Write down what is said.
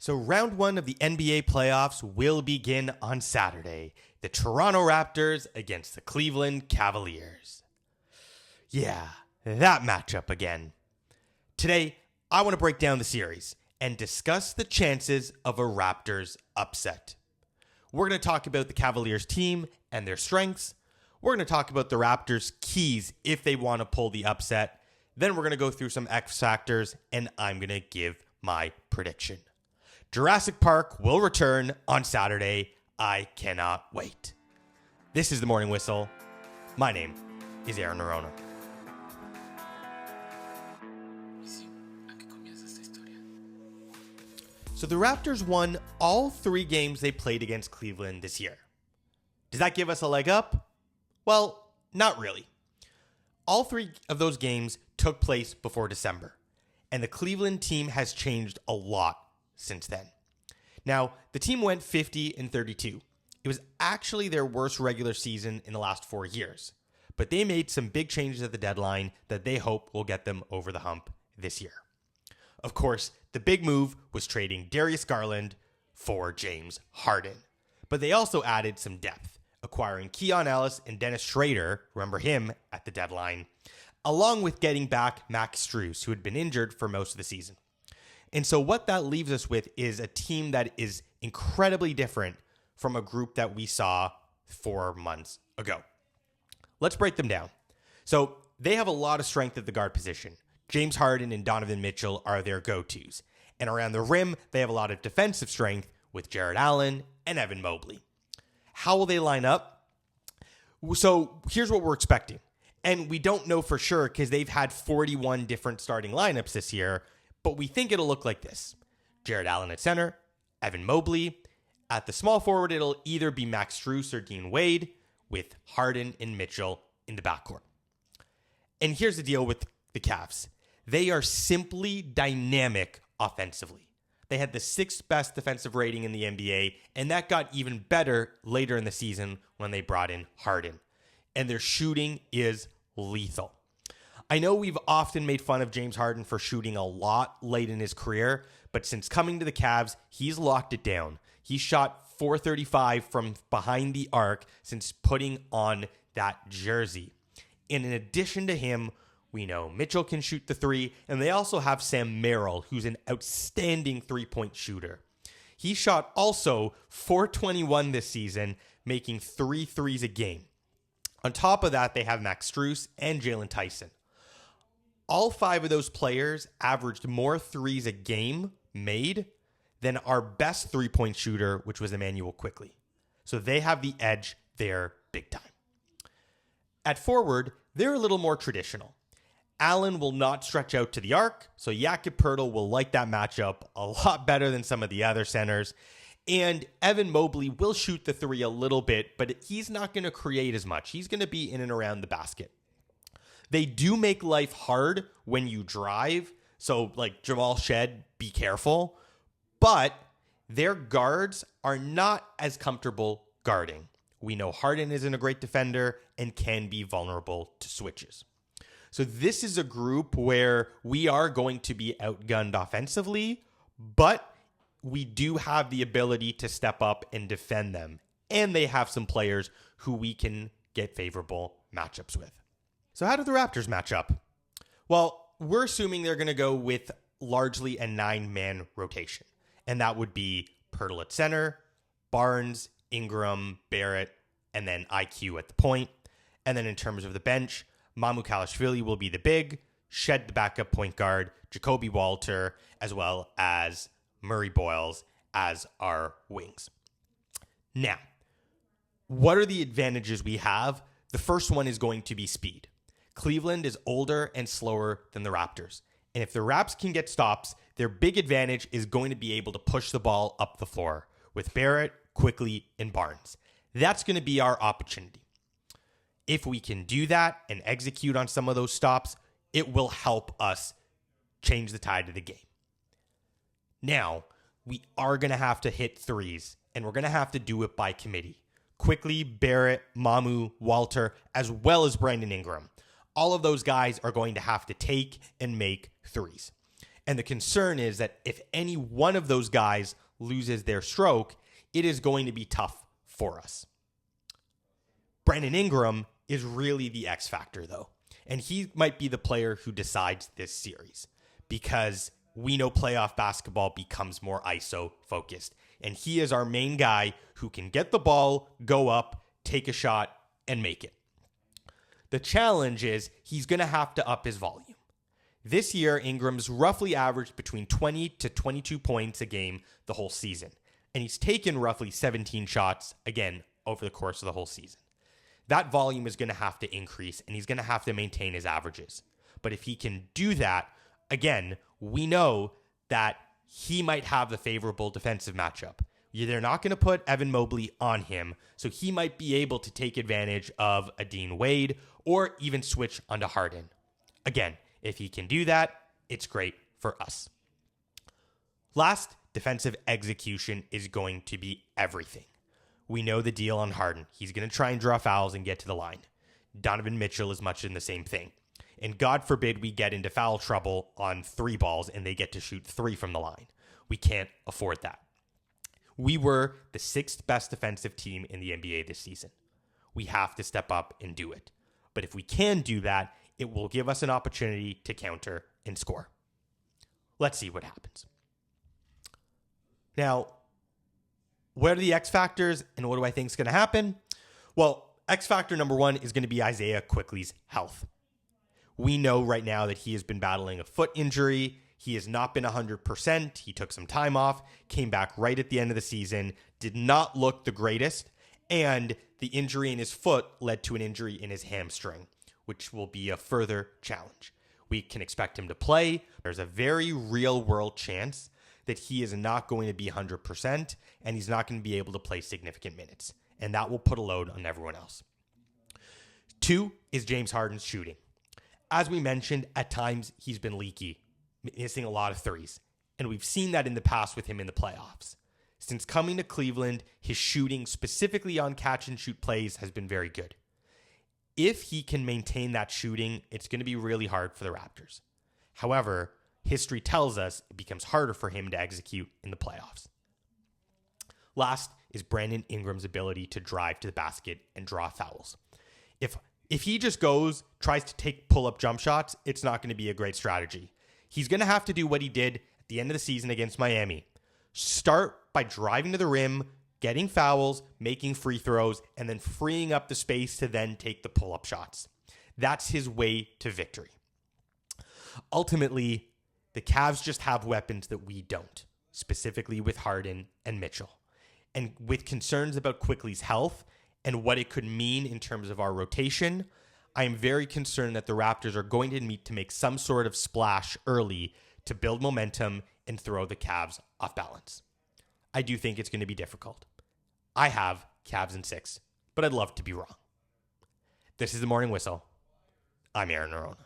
So round one of the NBA playoffs will begin on Saturday. The Toronto Raptors against the Cleveland Cavaliers. Yeah, that matchup again. Today, I want to break down the series and discuss the chances of a Raptors upset. We're going to talk about the Cavaliers team and their strengths. We're going to talk about the Raptors' keys if they want to pull the upset. Then we're going to go through some X factors, and I'm going to give my prediction. Jurassic Park will return on Saturday. I cannot wait. This is The Morning Whistle. My name is Aaron Nerona. So the Raptors won all 3 games they played against Cleveland this year. Does that give us a leg up? Well, not really. All 3 of those games took place before December, and the Cleveland team has changed a lot since then. Now, the team went 50-32. It was actually their worst regular season in the last 4 years, but they made some big changes at the deadline that they hope will get them over the hump this year. Of course, the big move was trading Darius Garland for James Harden, but they also added some depth, acquiring Keon Ellis and Dennis Schroder, remember him at the deadline, along with getting back Max Strus, who had been injured for most of the season. And so what that leaves us with is a team that is incredibly different from a group that we saw 4 months ago. Let's break them down. So they have a lot of strength at the guard position. James Harden and Donovan Mitchell are their go-tos. And around the rim, they have a lot of defensive strength with Jarrett Allen and Evan Mobley. How will they line up? So here's what we're expecting. And we don't know for sure because they've had 41 different starting lineups this year, but we think it'll look like this. Jarrett Allen at center, Evan Mobley. At the small forward, it'll either be Max Strus or Dean Wade, with Harden and Mitchell in the backcourt. And here's the deal with the Cavs. They are simply dynamic offensively. They had the 6th best defensive rating in the NBA, and that got even better later in the season when they brought in Harden. And their shooting is lethal. I know we've often made fun of James Harden for shooting a lot late in his career, but since coming to the Cavs, he's locked it down. He shot .435 from behind the arc since putting on that jersey. And in addition to him, we know Mitchell can shoot the 3, and they also have Sam Merrill, who's an outstanding 3-point shooter. He shot also .421 this season, making 3 threes a game. On top of that, they have Max Strus and Jalen Tyson. All 5 of those players averaged more threes a game made than our best 3-point shooter, which was Emmanuel Quickley. So they have the edge there big time. At forward, they're a little more traditional. Allen will not stretch out to the arc, so Jakob Poeltl will like that matchup a lot better than some of the other centers. And Evan Mobley will shoot the 3 a little bit, but he's not going to create as much. He's going to be in and around the basket. They do make life hard when you drive, so like Jamal Shed, be careful. But their guards are not as comfortable guarding. We know Harden isn't a great defender and can be vulnerable to switches. So this is a group where we are going to be outgunned offensively, but we do have the ability to step up and defend them. And they have some players who we can get favorable matchups with. So how do the Raptors match up? Well, we're assuming they're going to go with largely a 9-man rotation. And that would be Poeltl at center, Barnes, Ingram, Barrett, and then IQ at the point. And then in terms of the bench, Mamukelashvili will be the big, Shed the backup point guard, Jacoby Walter, as well as Murray Boyles as our wings. Now, what are the advantages we have? The first one is going to be speed. Cleveland is older and slower than the Raptors. And if the Raps can get stops, their big advantage is going to be able to push the ball up the floor with Barrett, Quickley, and Barnes. That's going to be our opportunity. If we can do that and execute on some of those stops, it will help us change the tide of the game. Now, we are going to have to hit threes, and we're going to have to do it by committee. Quickley, Barrett, Mamu, Walter, as well as Brandon Ingram. All of those guys are going to have to take and make threes. And the concern is that if any one of those guys loses their stroke, it is going to be tough for us. Brandon Ingram is really the X factor, though. And he might be the player who decides this series because we know playoff basketball becomes more ISO focused. And he is our main guy who can get the ball, go up, take a shot, and make it. The challenge is he's going to have to up his volume. This year, Ingram's roughly averaged between 20 to 22 points a game the whole season. And he's taken roughly 17 shots, again, over the course of the whole season. That volume is going to have to increase, and he's going to have to maintain his averages. But if he can do that, again, we know that he might have the favorable defensive matchup. They're not going to put Evan Mobley on him, so he might be able to take advantage of a Dean Wade or even switch onto Harden. Again, if he can do that, it's great for us. Last, defensive execution is going to be everything. We know the deal on Harden. He's going to try and draw fouls and get to the line. Donovan Mitchell is much in the same thing. And God forbid we get into foul trouble on 3 balls and they get to shoot 3 from the line. We can't afford that. We were the 6th best defensive team in the NBA this season. We have to step up and do it. But if we can do that, it will give us an opportunity to counter and score. Let's see what happens. Now, what are the X factors and what do I think is going to happen? Well, X factor number 1 is going to be Isaiah Quickley's health. We know right now that he has been battling a foot injury. He has not been 100%. He took some time off, came back right at the end of the season, did not look the greatest, and the injury in his foot led to an injury in his hamstring, which will be a further challenge. We can expect him to play. There's a very real-world chance that he is not going to be 100% and he's not going to be able to play significant minutes. And that will put a load on everyone else. 2 is James Harden's shooting. As we mentioned, at times he's been leaky, missing a lot of threes. And we've seen that in the past with him in the playoffs. Since coming to Cleveland, his shooting, specifically on catch and shoot plays, has been very good. If he can maintain that shooting, it's going to be really hard for the Raptors. However, history tells us it becomes harder for him to execute in the playoffs. Last is Brandon Ingram's ability to drive to the basket and draw fouls. If he just tries to take pull-up jump shots, it's not going to be a great strategy. He's going to have to do what he did at the end of the season against Miami. Start by driving to the rim, getting fouls, making free throws, and then freeing up the space to then take the pull-up shots. That's his way to victory. Ultimately, the Cavs just have weapons that we don't, specifically with Harden and Mitchell. And with concerns about Quickley's health and what it could mean in terms of our rotation, I am very concerned that the Raptors are going to need to make some sort of splash early to build momentum and throw the Cavs off balance. I do think it's going to be difficult. I have Cavs in 6, but I'd love to be wrong. This is The Morning Whistle. I'm Aaron Arona.